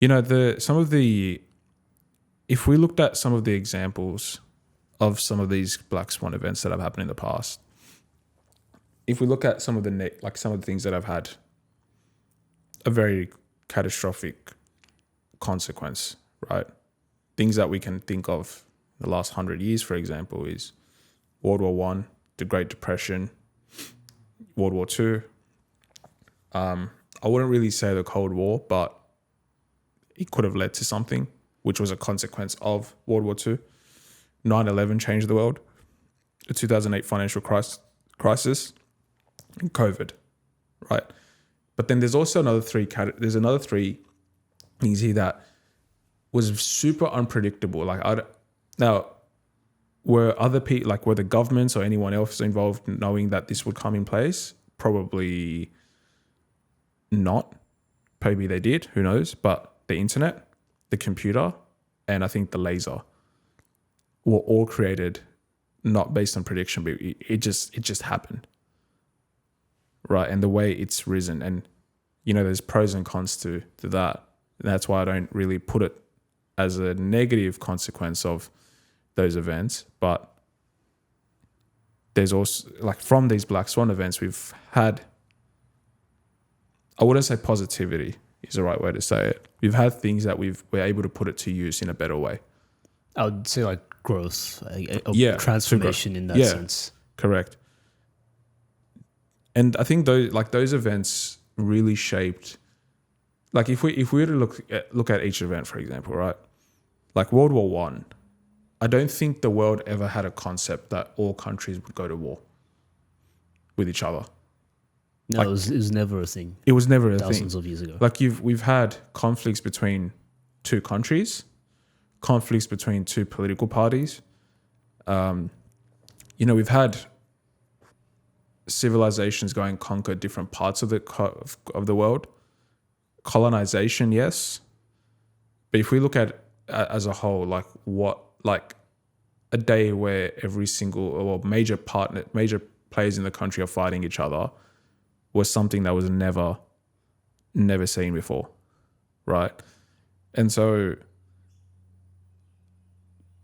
You know, if we looked at some of the examples of some of these Black Swan events that have happened in the past, if we look at some of some of the things that have had a very catastrophic consequence, right? Things that we can think of the last 100 years, for example, is World War One, the Great Depression, World War Two. I wouldn't really say the Cold War, but it could have led to something, which was a consequence of World War Two. 9/11 changed the world. The 2008 financial crisis, and COVID, right? But then there's also another three things here that was super unpredictable. Now, were other people, were the governments or anyone else involved knowing that this would come in place? Probably not. Maybe they did, who knows? But the internet, the computer, and I think the laser were all created not based on prediction, but it just happened. Right. And the way it's risen, and there's pros and cons to that. And that's why I don't really put it as a negative consequence of those events. But there's also, from these Black Swan events, we've had, I wouldn't say positivity is the right way to say it. We've had things that we're able to put it to use in a better way. I would say growth, transformation in that sense. Correct. And I think those events really shaped. If we were to look at each event, for example, right? Like World War One, I don't think the world ever had a concept that all countries would go to war with each other. No, it was never a thing. It was never a thing. Thousands of years ago. We've had conflicts between two countries, conflicts between two political parties. We've had civilizations go and conquer different parts of the world. Colonization, yes. But if we look at as a whole, a day where every single or major players in the country are fighting each other was something that was never seen before, right? And so,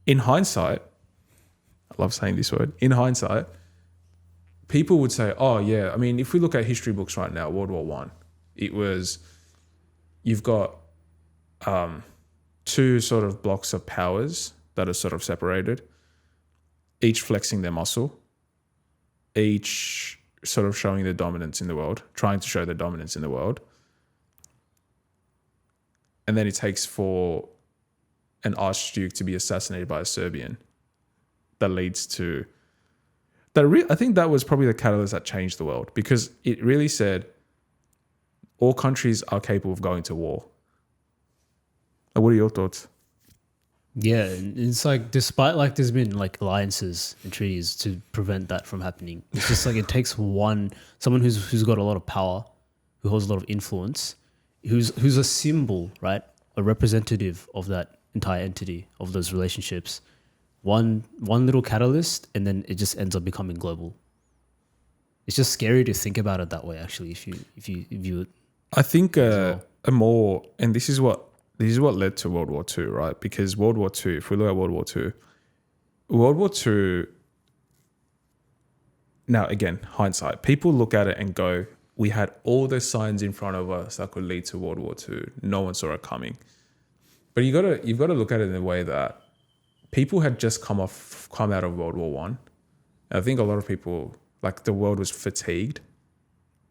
in hindsight, I love saying this word, in hindsight, people would say, oh yeah, I mean, if we look at history books right now, World War One, you've got two sort of blocks of powers that are sort of separated, each flexing their muscle, each sort of showing their dominance in the world, trying to show their dominance in the world. And then it takes for an archduke to be assassinated by a Serbian. That leads to I think that was probably the catalyst that changed the world, because it really said all countries are capable of going to war. What are your thoughts? Yeah, it's despite there's been alliances and treaties to prevent that from happening. It's just it takes someone who's got a lot of power, who holds a lot of influence, who's a symbol, right? A representative of that entire entity, of those relationships. One little catalyst, and then it just ends up becoming global. It's just scary to think about it that way, actually, if you view it. I think and this is what led to World War II, right? Because World War II, if we look at World War II, now again, hindsight, people look at it and go, we had all the signs in front of us that could lead to World War II. No one saw it coming. But you've got to look at it in a way that people had just come out of World War One. I think a lot of people, the world was fatigued.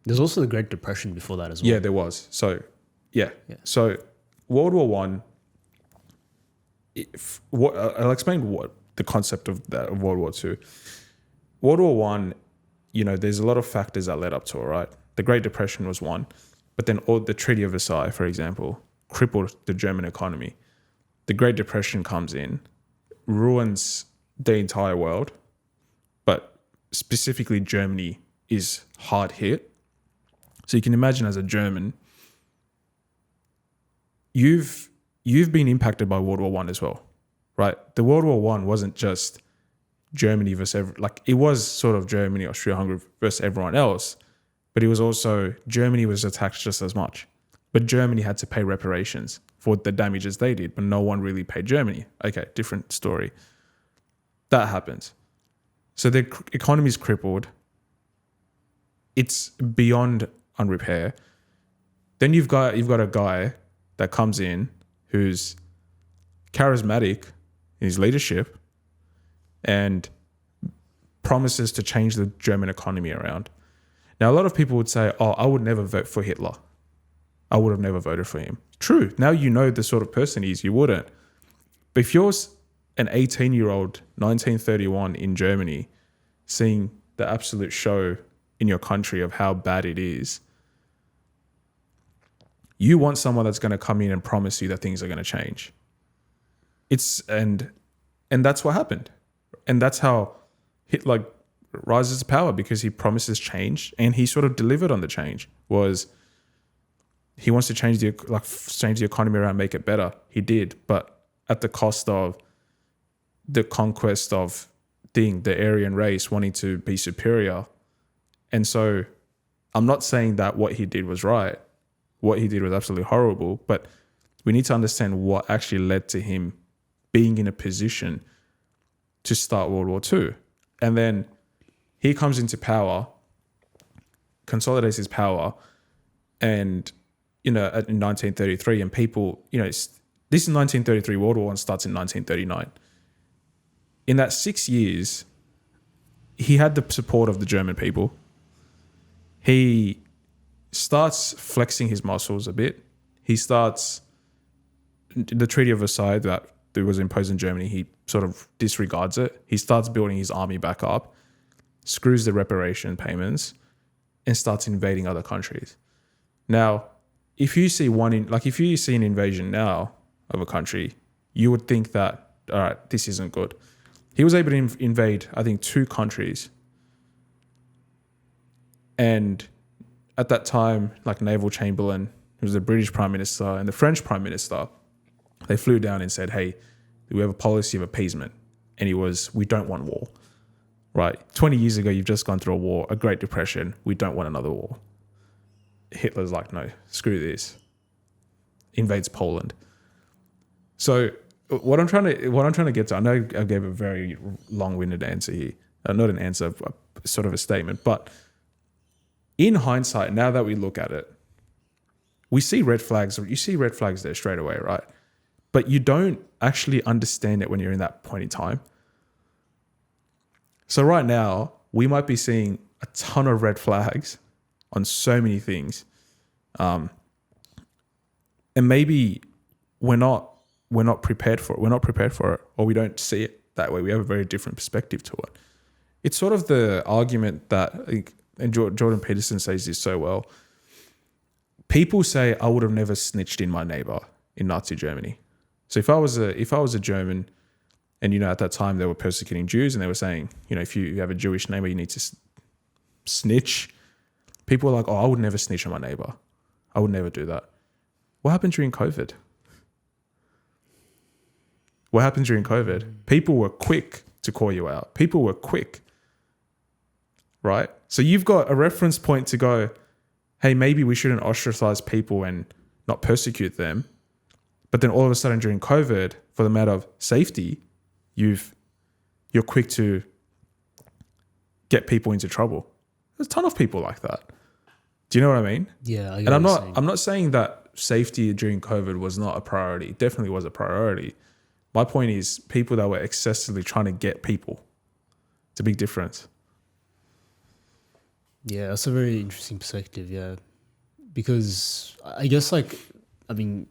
There's also the Great Depression before that as well. Yeah, there was. So, yeah. So, World War One. I'll explain what the concept of World War Two. World War One, there's a lot of factors that led up to it, right? The Great Depression was one, but then the Treaty of Versailles, for example, crippled the German economy. The Great Depression comes in, ruins the entire world, but specifically Germany is hard hit. So you can imagine, as a German, you've been impacted by World War One as well, right? The World War One wasn't just Germany versus it was sort of Germany, Austria, Hungary versus everyone else, but it was also Germany was attacked just as much, but Germany had to pay reparations for the damages they did, but no one really paid Germany. Okay, different story. That happens. So the economy is crippled. It's beyond on repair. Then you've got a guy that comes in who's charismatic in his leadership and promises to change the German economy around. Now, a lot of people would say, oh, I would never vote for Hitler. I would have never voted for him. True. Now you know the sort of person he is, you wouldn't. But if you're an 18-year-old, 1931 in Germany, seeing the absolute show in your country of how bad it is, you want someone that's going to come in and promise you that things are going to change. And that's what happened. And that's how Hitler rises to power, because he promises change and he sort of delivered on the change. Was he wants to change the economy around, make it better. He did, but at the cost of the conquest of the Aryan race wanting to be superior. And so I'm not saying that what he did was right. What he did was absolutely horrible, but we need to understand what actually led to him being in a position to start World War II. And then he comes into power, consolidates his power, and, in 1933, and people, this is 1933, World War I starts in 1939. In that 6 years, he had the support of the German people. He starts flexing his muscles a bit. He starts the Treaty of Versailles that was imposed in Germany. He sort of disregards it. He starts building his army back up, screws the reparation payments, and starts invading other countries. Now, if you see an invasion now of a country, you would think that, all right, this isn't good. He was able to invade, I think, 2 countries. And at that time, like Naval Chamberlain, who was the British Prime Minister, and the French Prime Minister, they flew down and said, hey, we have a policy of appeasement. And we don't want war, right? 20 years ago, you've just gone through a war, a Great Depression. We don't want another war. Hitler's like, no, screw this. Invades Poland. So what I'm trying to get to, I know I gave a very long-winded answer here. Not an answer, sort of a statement. But in hindsight, now that we look at it, we see red flags. You see red flags there straight away, right? But you don't actually understand it when you're in that point in time. So right now, we might be seeing a ton of red flags on so many things. And maybe we're not prepared for it. We're not prepared for it, or we don't see it that way. We have a very different perspective to it. It's sort of the argument that, and Jordan Peterson says this so well. People say, I would have never snitched in my neighbor in Nazi Germany. So if I was a German, and at that time they were persecuting Jews, and they were saying, if you have a Jewish neighbor, you need to snitch. People were like, oh, I would never snitch on my neighbor. I would never do that. What happened during COVID? What happened during COVID? People were quick to call you out. People were quick, right? So you've got a reference point to go, hey, maybe we shouldn't ostracize people and not persecute them. But then all of a sudden during COVID, for the matter of safety, you're quick to get people into trouble. There's a ton of people like that. Do you know what I mean? Yeah. And I'm not saying that safety during COVID was not a priority. It definitely was a priority. My point is people that were excessively trying to get people. It's a big difference. Yeah, that's a very interesting perspective, yeah. Because I guess when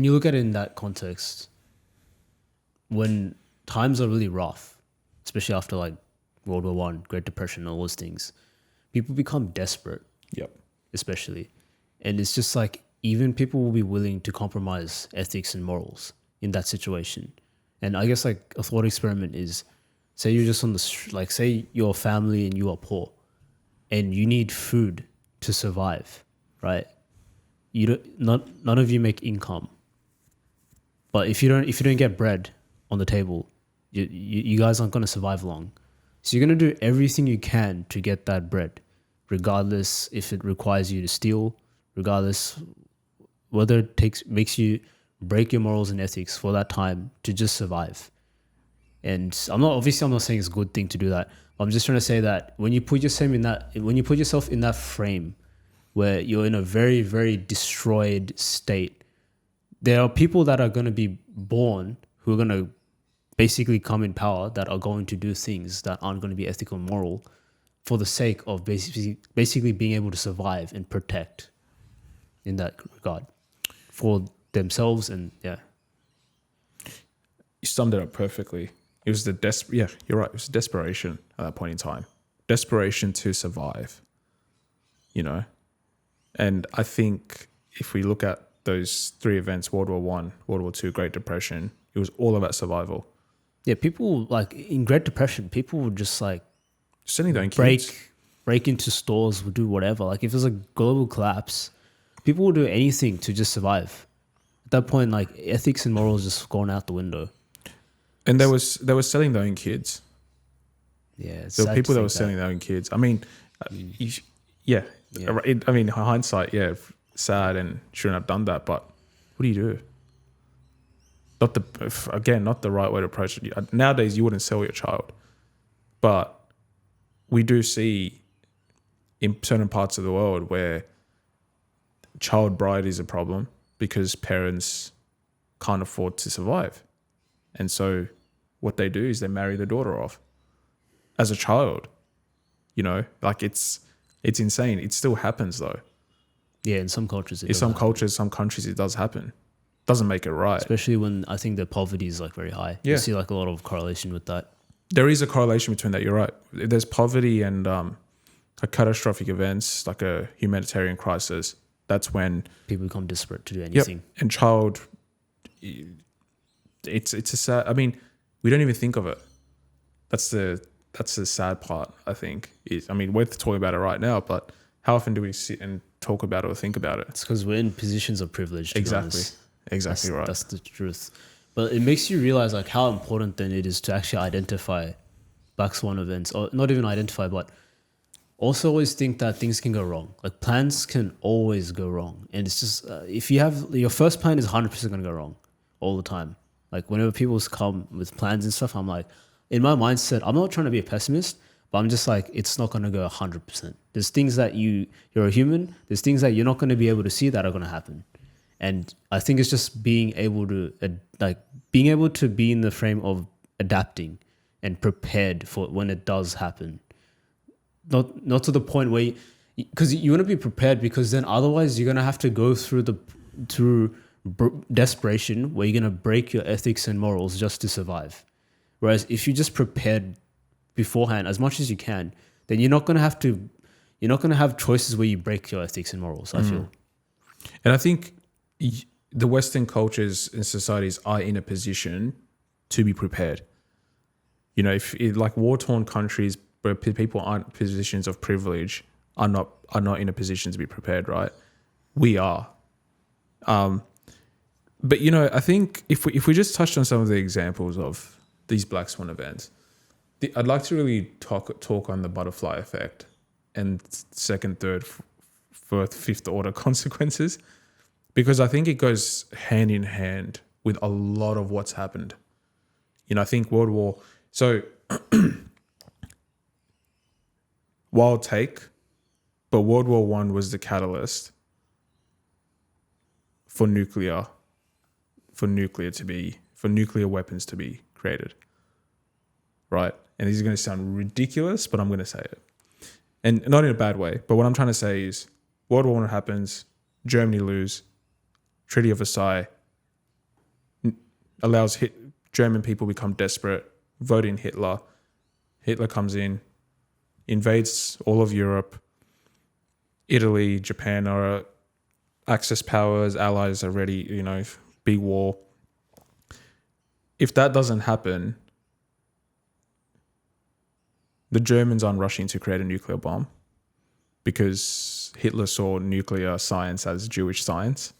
you look at it in that context, when times are really rough, especially after World War I, Great Depression, all those things, people become desperate. Yep. Especially. And it's just even people will be willing to compromise ethics and morals in that situation. And I guess a thought experiment is, say you're just on the say you're a family and you are poor and you need food to survive, right? None of you make income. But if you don't get bread on the table, you guys aren't going to survive long. So you're going to do everything you can to get that bread, regardless if it requires you to steal, regardless whether it makes you break your morals and ethics for that time to just survive. And I'm not saying it's a good thing to do that. I'm just trying to say that when you put yourself in that frame where you're in a very, very destroyed state, there are people that are going to be born who are going to basically come in power that are going to do things that aren't going to be ethical and moral for the sake of basically being able to survive and protect in that regard for themselves. And yeah, You summed it up perfectly. It was you're right. It was desperation at that point in time. Desperation to survive, you know? And I think if we look at those three events, World War One, World War Two, Great Depression, it was all about survival. yeah, people like in Great Depression, people would just like Sending their own kids. break into stores, would do whatever. Like if there's a global collapse, people would do anything to just survive. At that point, like ethics and morals just gone out the window. And they were selling their own kids. Yeah, it's There were sad people to that were think selling their own kids. I mean, yeah. I mean, hindsight, yeah, sad and shouldn't have done that. But what do you do? Not the right way to approach it. Nowadays, you wouldn't sell your child, but we do see in certain parts of the world where child bride is a problem because parents can't afford to survive, and so what they do is they marry the daughter off as a child. You know, like it's insane. It still happens though. Yeah, in some cultures, In some cultures, some countries, it does happen. Doesn't make it right. especially when I think the poverty is like very high. Yeah. You see like a lot of correlation with that. There is a correlation between that. You're right. There's poverty and a catastrophic events like a humanitarian crisis. That's when People become desperate to do anything. and child. It's a sad. I mean, we don't even think of it. That's the sad part. I think is. I mean, we're talking about it right now, but how often do we sit and talk about it or think about it? It's because we're in positions of privilege. To be Exactly. honest. Exactly right. That's the truth. But it makes you realize like how important then it is to actually identify Black Swan events, or not even identify, but also always think that things can go wrong. Like plans can always go wrong, and it's just if you have your first plan is 100% going to go wrong all the time. Like whenever people come with plans and stuff, I'm like, in my mindset, I'm not trying to be a pessimist, but I'm just like, it's not going to go 100%. There's things that you're a human. There's things that you're not going to be able to see that are going to happen. And I think it's just being able to be in the frame of adapting and prepared for when it does happen. Not to the point where, because you want to be prepared, because then otherwise you're gonna have to go through desperation where you're gonna break your ethics and morals just to survive. Whereas if you just prepared beforehand as much as you can, then you're not gonna have choices where you break your ethics and morals. I feel. And I think the Western cultures and societies are in a position to be prepared. You know, like war-torn countries where people aren't in positions of privilege are not in a position to be prepared, right? We are. But you know, I think if we just touched on some of the examples of these Black Swan events, I'd like to really talk on the butterfly effect and second, third, fourth, fifth order consequences. Because I think it goes hand in hand with a lot of what's happened. You know, I think wild take, but World War One was the catalyst for nuclear weapons to be created. Right? And this is going to sound ridiculous, but I'm going to say it. And not in a bad way, but what I'm trying to say is World War One happens, Germany lose, Treaty of Versailles allows German people become desperate, vote in Hitler. Hitler comes in, invades all of Europe. Italy, Japan are Axis powers, allies are ready, you know, big war. If that doesn't happen, the Germans aren't rushing to create a nuclear bomb because Hitler saw nuclear science as Jewish science,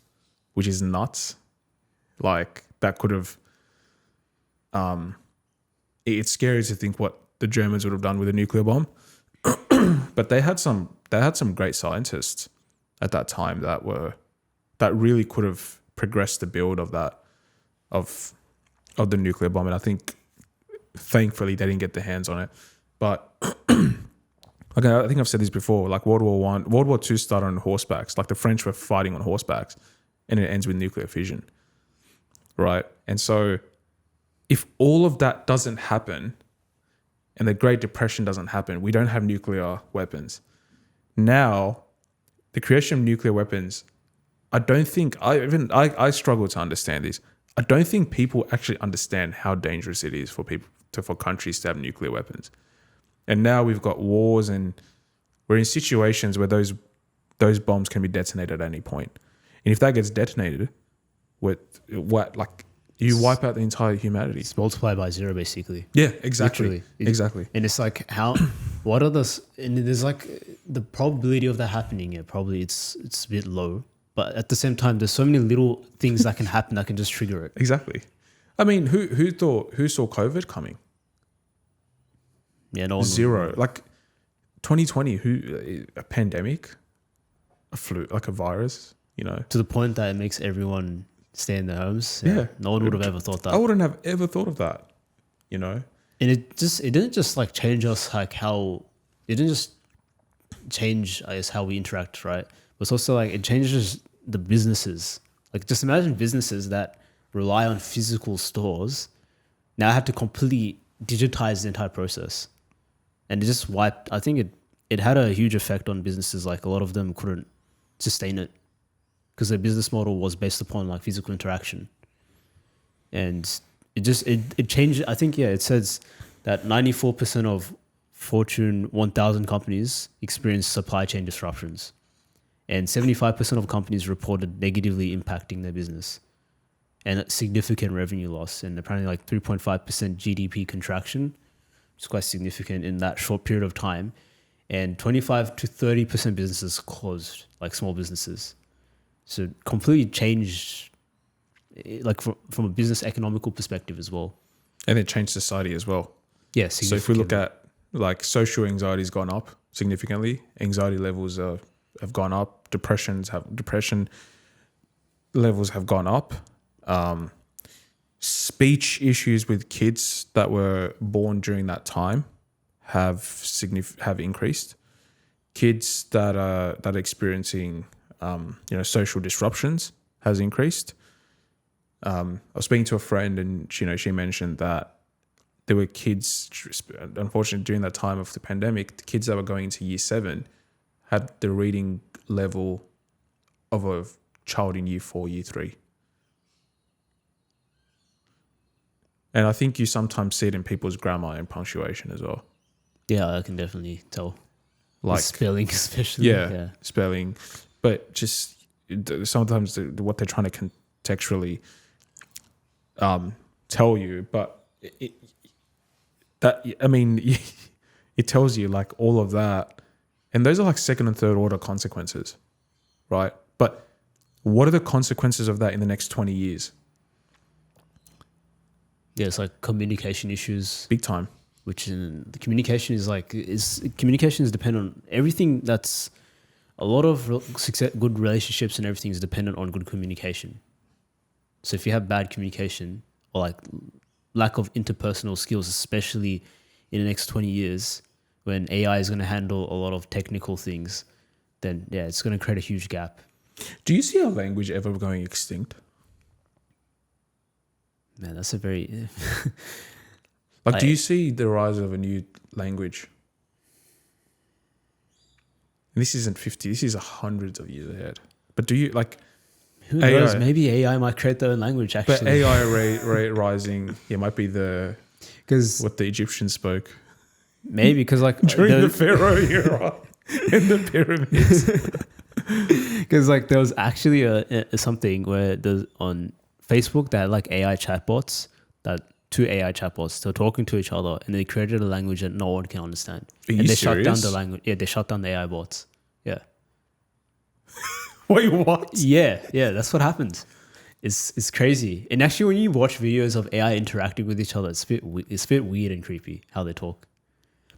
which is nuts. Like that could have, it's scary to think what the Germans would have done with a nuclear bomb. But they had some great scientists at that time that really could have progressed the build of that of the nuclear bomb, and I think thankfully they didn't get their hands on it. But okay, I think I've said this before. Like World War II started on horsebacks. Like the French were fighting on horsebacks, and it ends with nuclear fission, right? And so, if all of that doesn't happen, and the Great Depression doesn't happen, we don't have nuclear weapons. Now, the creation of nuclear weapons, I don't think I struggle to understand this. I don't think people actually understand how dangerous it is for countries to have nuclear weapons. And now we've got wars, and we're in situations where those bombs can be detonated at any point. And if that gets detonated, you wipe out the entire humanity. It's multiplied by 0, basically. Yeah, exactly. Literally. Exactly. And it's like and there's like the probability of that happening, probably it's a bit low. But at the same time, there's so many little things that can happen that can just trigger it. Exactly. I mean, who saw COVID coming? Yeah, no one. Zero. Like 2020, a pandemic, a flu, like a virus, To the point that it makes everyone stay in their homes. Yeah. No one would have ever thought that. I wouldn't have ever thought of that, And it didn't just like change us, like how it didn't just change, I guess, how we interact, right? But it's also like it changes the businesses. Like just imagine businesses that rely on physical stores now have to completely digitize the entire process. And it just wiped, I think it had a huge effect on businesses. Like a lot of them couldn't sustain it because their business model was based upon like physical interaction. And it changed. I think, it says that 94% of Fortune 1000 companies experience supply chain disruptions. And 75% of companies reported negatively impacting their business and a significant revenue loss, and apparently like 3.5% GDP contraction, which is quite significant in that short period of time. And 25 to 30% businesses closed, like small businesses. So completely changed, like from a business economical perspective as well. and it changed society as well. Yeah, So if we look at like social anxiety has gone up significantly, anxiety levels have gone up, depression levels have gone up. Speech issues with kids that were born during that time have increased. Kids that are experiencing social disruptions has increased. I was speaking to a friend, and she mentioned that there were kids, unfortunately during that time of the pandemic, the kids that were going into year 7 had the reading level of a child in year 4, year 3. And I think you sometimes see it in people's grammar and punctuation as well. Yeah, I can definitely tell. Like the spelling, especially. Yeah, spelling. But just sometimes what they're trying to contextually tell you, but it tells you like all of that. And those are like second and third order consequences, right? But what are the consequences of that in the next 20 years? Yeah, it's like communication issues. Big time. Which the communication communication is dependent on everything. That's a lot of good relationships and everything is dependent on good communication. So if you have bad communication or like lack of interpersonal skills, especially in the next 20 years when AI is going to handle a lot of technical things, then yeah, it's going to create a huge gap. Do you see our language ever going extinct? Man, that's a very... do you see the rise of a new language? And this isn't 50, this is hundreds of years ahead. But do you who knows? Maybe AI might create their own language actually. But AI rising, might be what the Egyptians spoke. Maybe because during the Pharaoh era in the pyramids. Because there was actually something where on Facebook that had AI chatbots, two AI chatbots, they're talking to each other, and they created a language that no one can understand. Are you they serious? shut down the language. Yeah, they shut down the AI bots. Yeah. Wait, what? Yeah, that's what happened. It's crazy. And actually, when you watch videos of AI interacting with each other, it's a bit weird and creepy how they talk.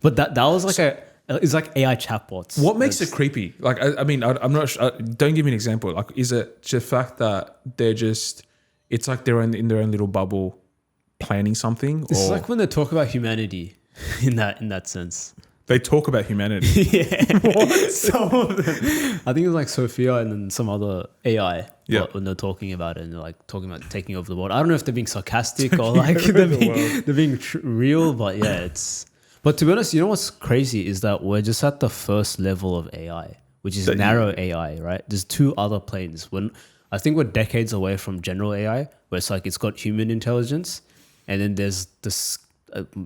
But that was It's like AI chatbots. What makes it creepy? Like, I mean, I'm not sure. Don't give me an example. Like, is it just the fact that they're just, it's like they're in their own little bubble planning something? It's or like when they talk about humanity in that sense. they talk about humanity. Yeah. What? Some of them. I think it's like Sophia and then some other AI Yeah. when they're talking about it and they're like talking about taking over the world. I don't know if they're being sarcastic or like they're being real, but yeah, it's. But to be honest, you know what's crazy is that we're just at the first level of AI, which is narrow AI, right? There's two other planes. I think we're decades away from general AI, where it's like it's got human intelligence, and then there's this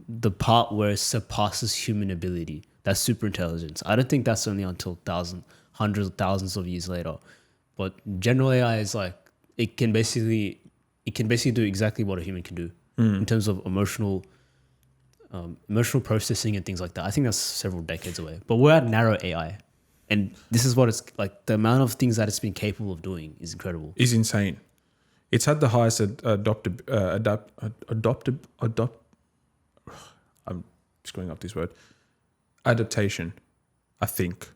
the part where it surpasses human ability. That's super intelligence. I don't think that's only until hundreds of thousands of years later. But general AI is like it can basically do exactly what a human can do in terms of emotional processing and things like that. I think that's several decades away. But we're at narrow AI, and this is what it's like. The amount of things that it's been capable of doing is incredible. Is insane. It's had the highest I'm screwing up this word. Adaptation. I think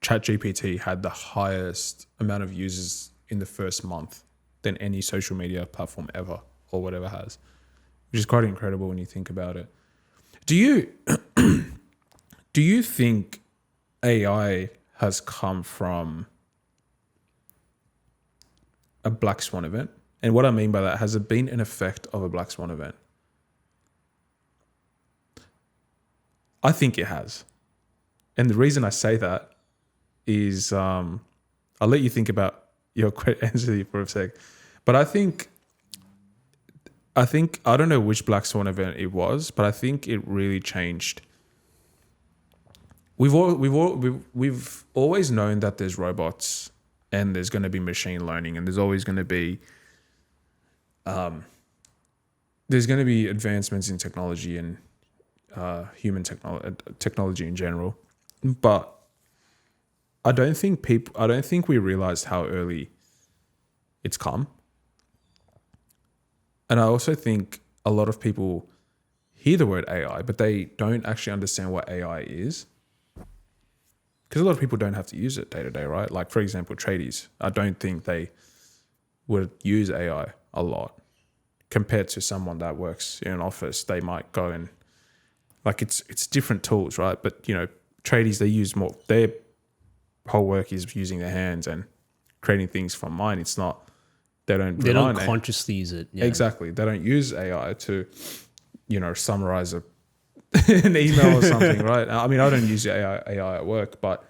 ChatGPT had the highest amount of users in the first month than any social media platform ever or whatever has, which is quite incredible when you think about it. Do you think AI has come from a Black Swan event? And what I mean by that, has it been an effect of a Black Swan event? I think it has. And the reason I say that is I'll let you think about your answer for a sec. But I think I don't know which Black Swan event it was, but I think it really changed. We've always known that there's robots and there's going to be machine learning and there's always going to be advancements in technology and human technology in general, but I don't think we realized how early it's come. And I also think a lot of people hear the word AI, but they don't actually understand what AI is. Because a lot of people don't have to use it day to day, right? Like, for example, tradies. I don't think they would use AI a lot compared to someone that works in an office. They might go and, like, it's different tools, right? But, you know, tradies, they use more, their whole work is using their hands and creating things from mind. It's not, they don't consciously use it. Yeah. Exactly. They don't use AI to, you know, summarize an email or something, right? I mean, I don't use AI at work, but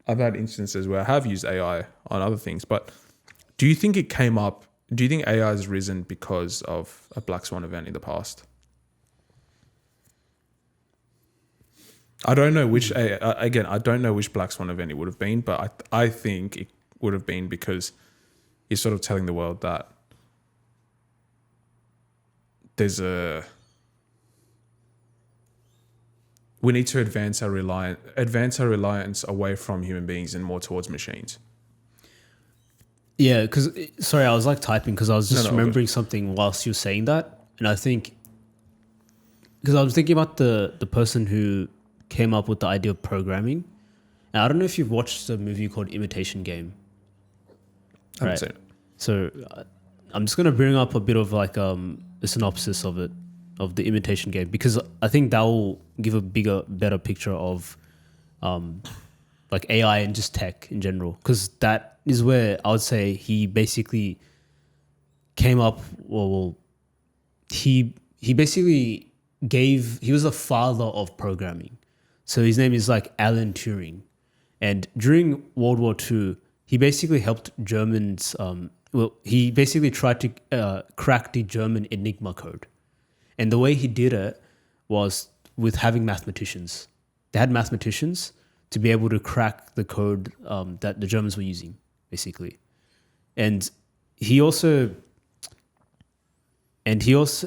I've had instances where I have used AI on other things. But do you think it came up? Do you think AI has risen because of a Black Swan event in the past? I don't know which. Again, I don't know which Black Swan event it would have been, but I think it would have been because you're sort of telling the world that we need to advance our reliance away from human beings and more towards machines. Yeah, because sorry, I was like typing because I was just remembering something whilst you were saying that, and I think because I was thinking about the person who came up with the idea of programming, and I don't know if you've watched a movie called Imitation Game. I haven't seen it. So I'm just gonna bring up a bit of like a synopsis of it, of the Imitation Game, because I think that will give a better picture of like AI and just tech in general, because that is where I would say he basically came up. He basically he was the father of programming. So his name is like Alan Turing, and during World War II, he basically helped Germans. He basically tried to crack the German Enigma code. And the way he did it was with having mathematicians. They had mathematicians to be able to crack the code that the Germans were using, basically. And he also, I think he was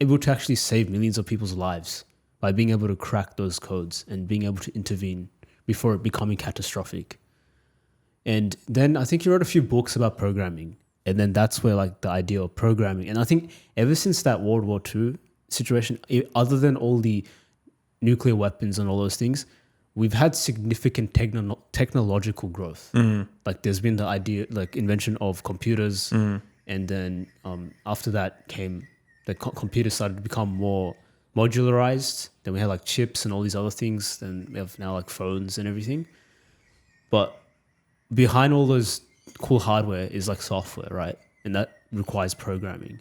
able to actually save millions of people's lives by being able to crack those codes and being able to intervene before it becoming catastrophic. And then I think he wrote a few books about programming. And then that's where like the idea of programming. And I think ever since that World War II situation, other than all the nuclear weapons and all those things, we've had significant technological growth. Like there's been the idea, like invention of computers, and then after that came the computers started to become more modularized. Then we had like chips and all these other things. Then we have now like phones and everything. But behind all those cool hardware is like software, right? And that requires programming.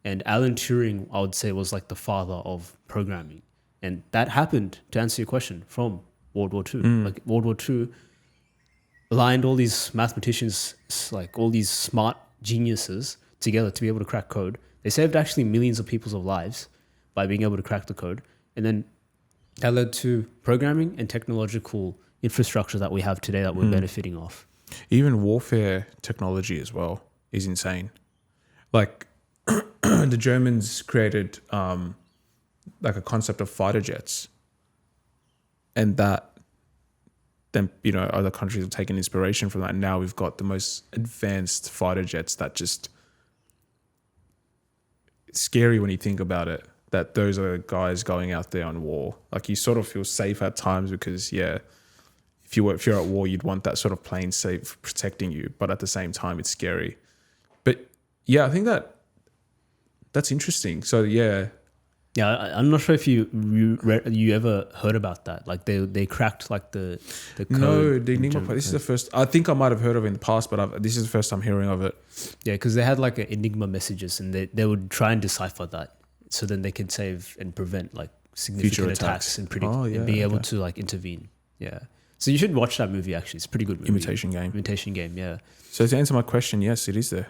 And Alan Turing, I would say, was like the father of programming. And that happened, to answer your question, from World War II. Like World War II aligned all these mathematicians, like all these smart geniuses together to be able to crack code. They saved actually millions of people's lives by being able to crack the code. And then that led to programming and technological infrastructure that we have today that we're benefiting off. Even warfare technology as well is insane. Like the Germans created like a concept of fighter jets, and that then other countries have taken inspiration from that. And now we've got the most advanced fighter jets that just it's scary when you think about it. That those are guys going out there on war. Like you sort of feel safe at times because if you're at war, you'd want that sort of plane safe protecting you. But at the same time, it's scary. But yeah, I think that's interesting. So yeah. Yeah, I'm not sure if you ever heard about that. Like they cracked like the code. No, the Enigma. This is the first. I think I might have heard of it in the past, but this is the first time hearing of it. Yeah, because they had like Enigma messages, and they would try and decipher that, so then they could save and prevent like significant Future attacks and predict and be able to like intervene. Yeah, so you should watch that movie. Actually, it's a pretty good movie. Imitation Game. Yeah. So to answer my question, yes, it is there.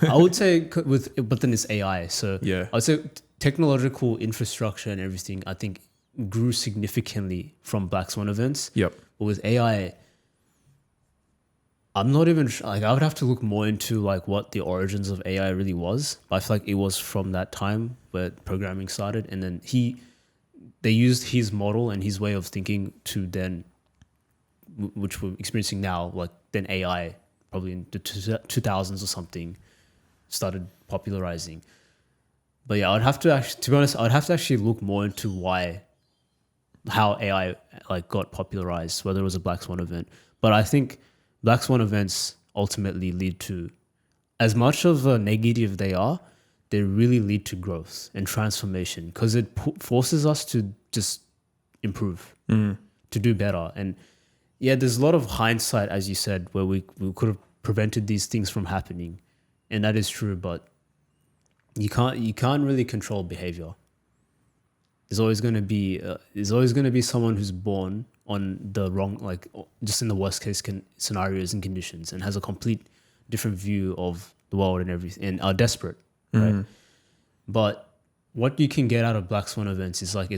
I would say but then it's AI. So yeah, I would say technological infrastructure and everything, I think, grew significantly from Black Swan events. Yep. But with AI, I'm not even like I would have to look more into like what the origins of AI really was. But I feel like it was from that time where programming started, and then they used his model and his way of thinking to then, which we're experiencing now, like then AI probably in the 2000s or something started popularizing. But yeah, I'd have to actually, to be honest, I'd have to actually look more into how AI like got popularized, whether it was a Black Swan event. But I think Black Swan events ultimately lead to, as much of a negative they are, they really lead to growth and transformation because it forces us to just improve, to do better. And yeah, there's a lot of hindsight, as you said, where we could have prevented these things from happening, and that is true. But you can't really control behavior. There's always going to be someone who's born on the wrong, like just in the worst case scenarios and conditions, and has a complete different view of the world and everything, and are desperate, right? But what you can get out of Black Swan events is like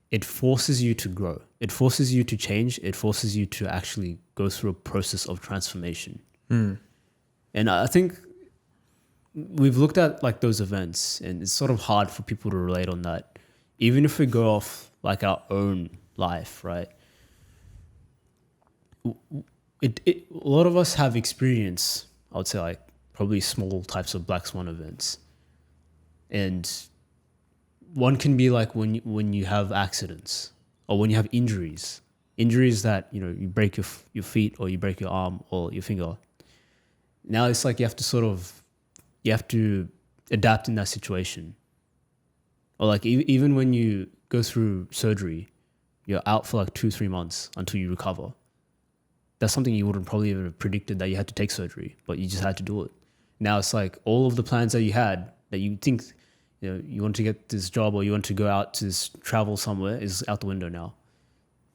it forces you to grow. It forces you to change. It forces you to actually go through a process of transformation. And I think we've looked at like those events, and it's sort of hard for people to relate on that. Even if we go off like our own life, right? A lot of us have experience, I would say, like probably small types of Black Swan events. And one can be like when you have accidents or when you have injuries that, you break your feet or you break your arm or your finger. Now it's like you have to adapt in that situation. Or like even when you go through surgery, you're out for like 2-3 months until you recover. That's something you wouldn't probably ever have predicted, that you had to take surgery, but you just had to do it. Now it's like all of the plans that you had, that you think, you want to get this job or you want to go out to travel somewhere, is out the window now.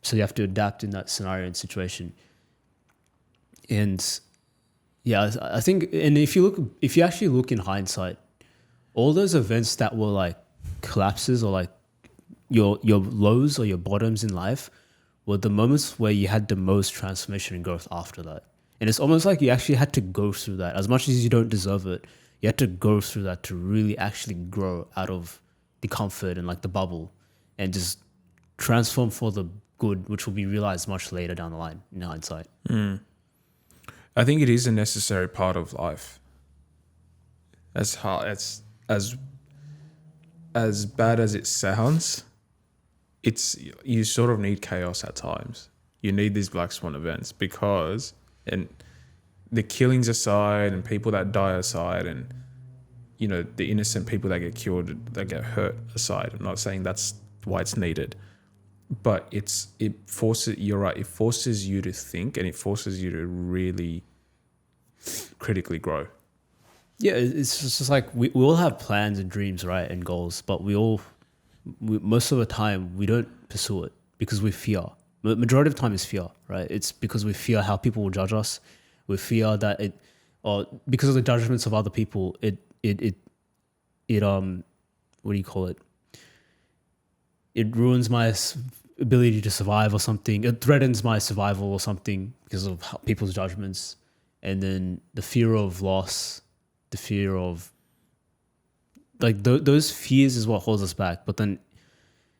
So you have to adapt in that scenario and situation. And yeah, I think, and if you actually look in hindsight, all those events that were like collapses or like your lows or your bottoms in life were the moments where you had the most transformation and growth after that. And it's almost like you actually had to go through that. As much as you don't deserve it, you had to go through that to really actually grow out of the comfort and like the bubble and just transform for the good, which will be realized much later down the line in hindsight. I think it is a necessary part of life. As bad as it sounds, it's you sort of need chaos at times. You need these black swan events because, and the killings aside and people that die aside and the innocent people that get killed, that get hurt aside. I'm not saying that's why it's needed, but it forces, you're right, it forces you to think and it forces you to really critically grow. Yeah, it's just like we all have plans and dreams, right, and goals, but most of the time we don't pursue it because we fear. Majority of the time is fear, right? It's because we fear how people will judge us. We fear that or because of the judgments of other people, what do you call it? It ruins my ability to survive or something. It threatens my survival or something because of people's judgments. And then the fear of loss, the fear of those fears is what holds us back. But then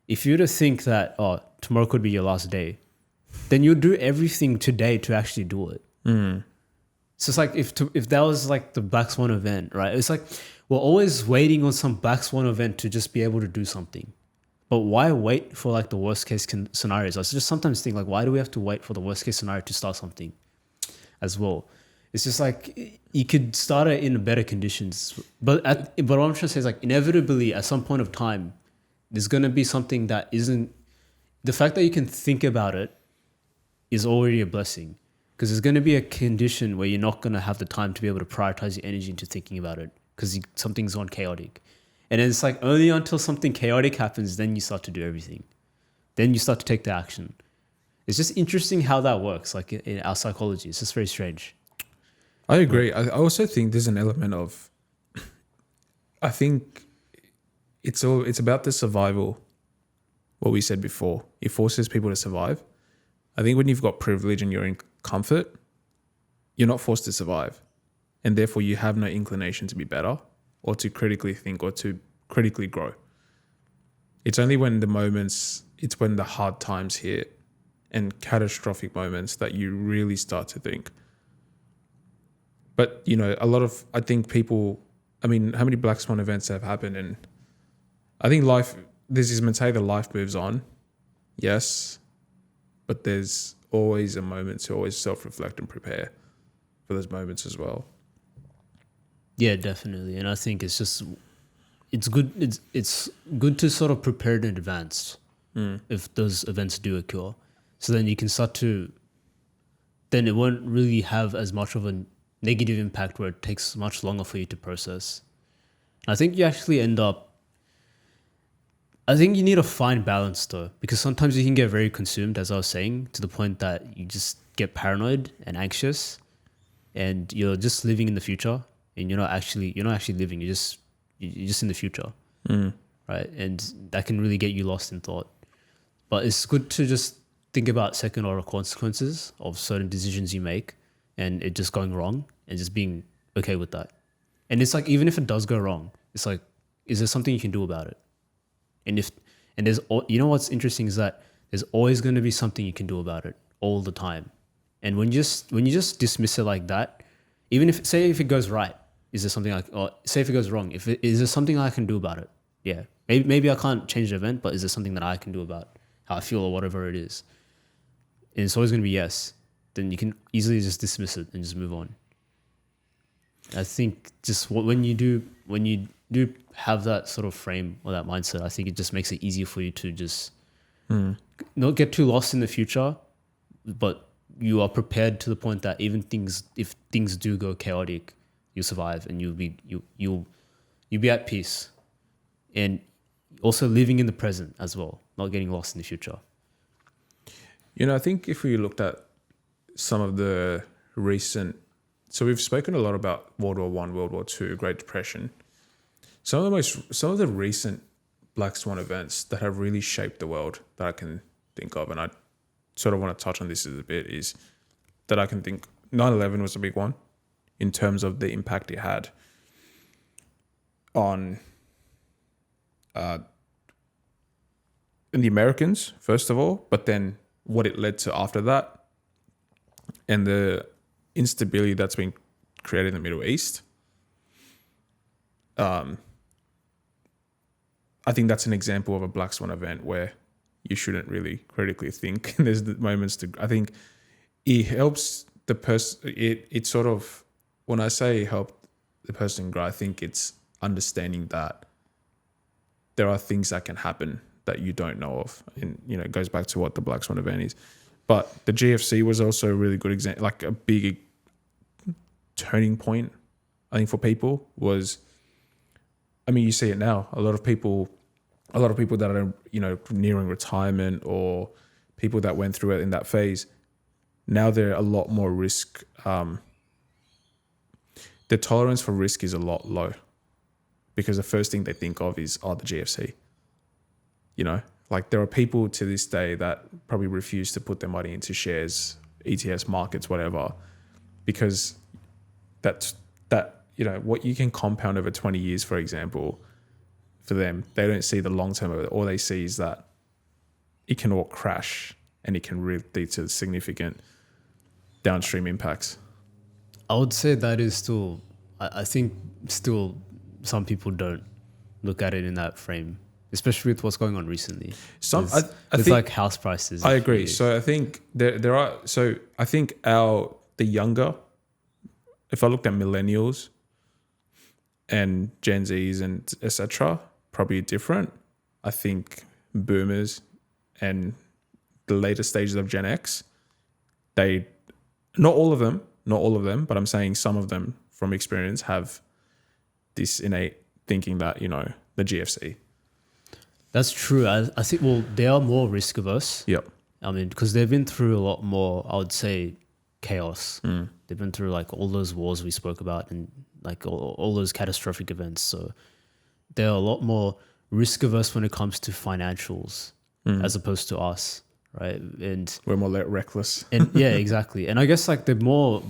if you were to think that, tomorrow could be your last day, then you'll do everything today to actually do it. So it's like if that was like the Black Swan event, right? It's like we're always waiting on some Black Swan event to just be able to do something. But why wait for like the worst case scenarios? I just sometimes think like, why do we have to wait for the worst case scenario to start something as well? It's just like you could start it in better conditions. But what I'm trying to say is like inevitably at some point of time, there's going to be something that isn't, the fact that you can think about it is already a blessing. Because there's going to be a condition where you're not going to have the time to be able to prioritize your energy into thinking about it because something's gone chaotic. And then it's like only until something chaotic happens, then you start to do everything. Then you start to take the action. It's just interesting how that works, like in our psychology. It's just very strange. I agree. I also think there's an element of, I think it's about the survival, what we said before. It forces people to survive. I think when you've got privilege and you're in comfort, you're not forced to survive. And therefore you have no inclination to be better or to critically think or to critically grow. It's only when it's when the hard times hit and catastrophic moments that you really start to think. But, I think people, how many Black Swan events have happened? And I think there's this mentality that life moves on. Yes. But there's always a moment to always self-reflect and prepare for those moments as well. Yeah, definitely. And I think it's good. It's good to sort of prepare in advance if those events do occur. So then you can then it won't really have as much of a negative impact where it takes much longer for you to process. I think you actually I think you need a fine balance though, because sometimes you can get very consumed, as I was saying, to the point that you just get paranoid and anxious and you're just living in the future and you're not actually living. You're just in the future. Right. And that can really get you lost in thought, but it's good to just think about second order consequences of certain decisions you make and it just going wrong and just being okay with that. And it's like, even if it does go wrong, it's like, is there something you can do about it? And there's, what's interesting is that there's always going to be something you can do about it all the time. And when you just dismiss it like that, even if it goes right, is there something say if it goes wrong, is there something I can do about it? Yeah. Maybe I can't change the event, but is there something that I can do about how I feel or whatever it is? And it's always going to be yes. Then you can easily just dismiss it and just move on. I think just when you do have that sort of frame or that mindset, I think it just makes it easier for you to just not get too lost in the future, but you are prepared to the point that if things do go chaotic, you'll survive and you'll be at peace, and also living in the present as well, not getting lost in the future. I think if we looked at some of the recent, so we've spoken a lot about World War I, World War II, Great Depression. Some of the recent Black Swan events that have really shaped the world that I can think of, and I sort of want to touch on this a bit, is that I can think 9/11 was a big one in terms of the impact it had on the Americans, first of all, but then what it led to after that and the instability that's been created in the Middle East. I think that's an example of a Black Swan event where you shouldn't really critically think. There's the moments to, I think it helps the person. It sort of, when I say help the person grow, I think it's understanding that there are things that can happen that you don't know of. And, it goes back to what the Black Swan event is. But the GFC was also a really good example, like a big turning point, I think, for people was, you see it now. A lot of people that are, nearing retirement, or people that went through it in that phase, now they're a lot more risk. The tolerance for risk is a lot low, because the first thing they think of is, the GFC. Like there are people to this day that probably refuse to put their money into shares, ETS markets, whatever, because that what you can compound over 20 years, for example, for them, they don't see the long term of it. All they see is that it can all crash and it can really lead to significant downstream impacts. I would say that is still, I think still some people don't look at it in that frame, especially with what's going on recently. I think like house prices. I agree. So I think there are, so I think the younger, if I looked at millennials and Gen Zs and etc., probably different. I think boomers and the later stages of Gen X, not all of them, but I'm saying some of them from experience have this innate thinking that, the GFC. That's true. I think, well, they are more risk averse. Yep. Because they've been through a lot more, I would say, chaos. They've been through like all those wars we spoke about and like all those catastrophic events. So they're a lot more risk averse when it comes to financials as opposed to us, right? And we're more reckless. And yeah, exactly. And I guess like they're more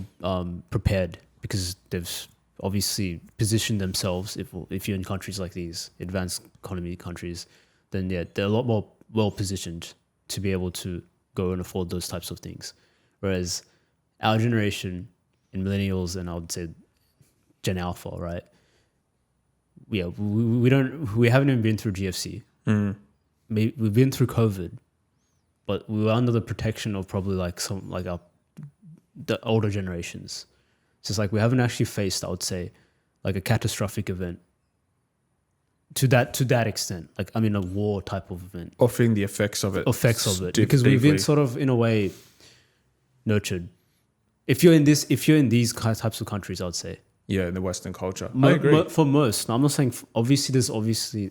prepared because they've obviously positioned themselves. If you're in countries like these advanced economy countries, then yeah, they're a lot more well positioned to be able to go and afford those types of things. Whereas our generation and millennials, and I would say Gen Alpha, right? Yeah, we haven't even been through GFC. We've been through COVID, but we were under the protection of probably like the older generations. So it's like we haven't actually faced, I would say, like a catastrophic event to that extent. Like, a war type of event. Or feeling the effects of it. Because we've been sort of, in a way, nurtured. If you're in these types of countries, I would say. Yeah, in the Western culture. I agree. For most. Now, I'm not saying, there's obviously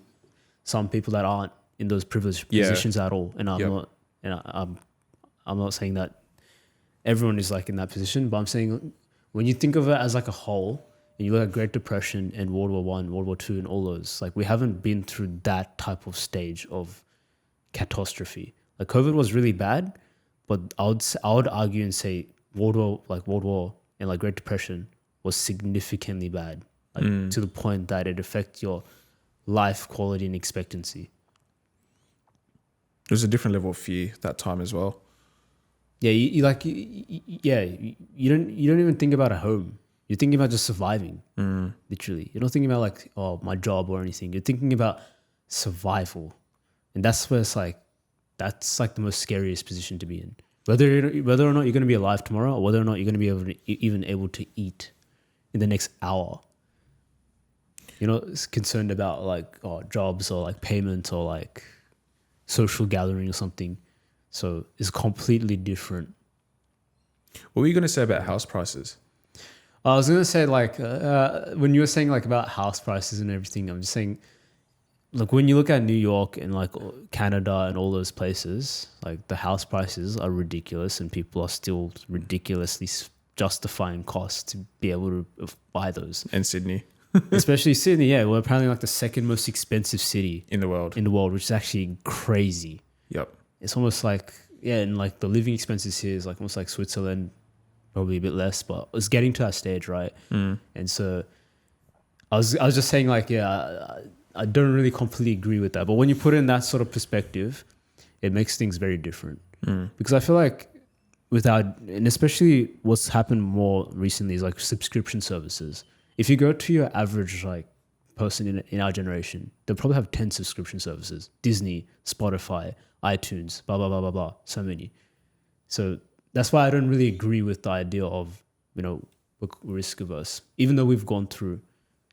some people that aren't in those privileged positions at all. And I'm not saying that everyone is like in that position, but I'm saying when you think of it as like a whole, and you look at Great Depression and World War I, World War II, and all those, like we haven't been through that type of stage of catastrophe. Like COVID was really bad, but I would argue and say World War and like Great Depression was significantly bad, like to the point that it affects your life quality and expectancy. There's a different level of fear that time as well. Yeah, you don't even think about a home. You're thinking about just surviving, literally. You're not thinking about like, my job or anything. You're thinking about survival, and that's where it's like, that's like the most scariest position to be in. Whether or not you're going to be alive tomorrow, or whether or not you're going to be even able to eat in the next hour. You're not concerned about like jobs or like payment or like social gathering or something. So it's completely different. What were you going to say about house prices? I was going to say like when you were saying like about house prices and everything, I'm just saying, like when you look at New York and like Canada and all those places, like the house prices are ridiculous and people are still ridiculously justifying costs to be able to buy those. And Sydney. Especially Sydney, yeah. We're apparently like the second most expensive city in the world, which is actually crazy. Yep. It's almost like, and like the living expenses here is like almost like Switzerland, probably a bit less, but it's getting to that stage, right? And so I was just saying like, I don't really completely agree with that. But when you put it in that sort of perspective, it makes things very different. Because I feel like and especially what's happened more recently is like subscription services. If you go to your average like person in our generation, they'll probably have 10 subscription services: Disney, Spotify, iTunes, blah blah blah blah blah. So many. So that's why I don't really agree with the idea of, we're risk averse, even though we've gone through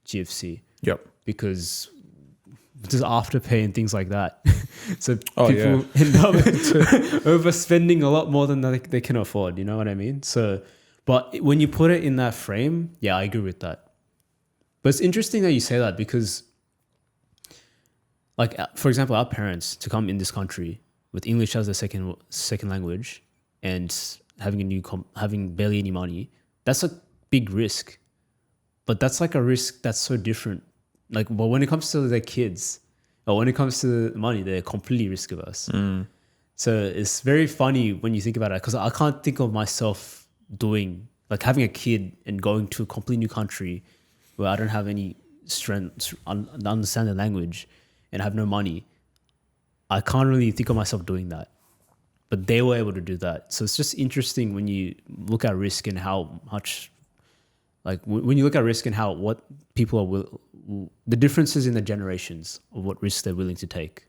GFC. Yep. Because just afterpay and things like that. So Oh, people end up overspending a lot more than they can afford. You know what I mean? So, but when you put it in that frame, yeah, I agree with that. But it's interesting that you say that because, like, for example, our parents to come in this country with English as their second language and having barely any money, that's a big risk. But that's like a risk that's so different. Like, but when it comes to their kids, or when it comes to money, they're completely risk averse. So it's very funny when you think about it, because I can't think of myself having a kid and going to a completely new country where I don't have any strength, understand the language, and have no money. I can't really think of myself doing that. But they were able to do that. So it's just interesting when you look at risk and how much, like when you look at risk and what people are the differences in the generations of what risks they're willing to take.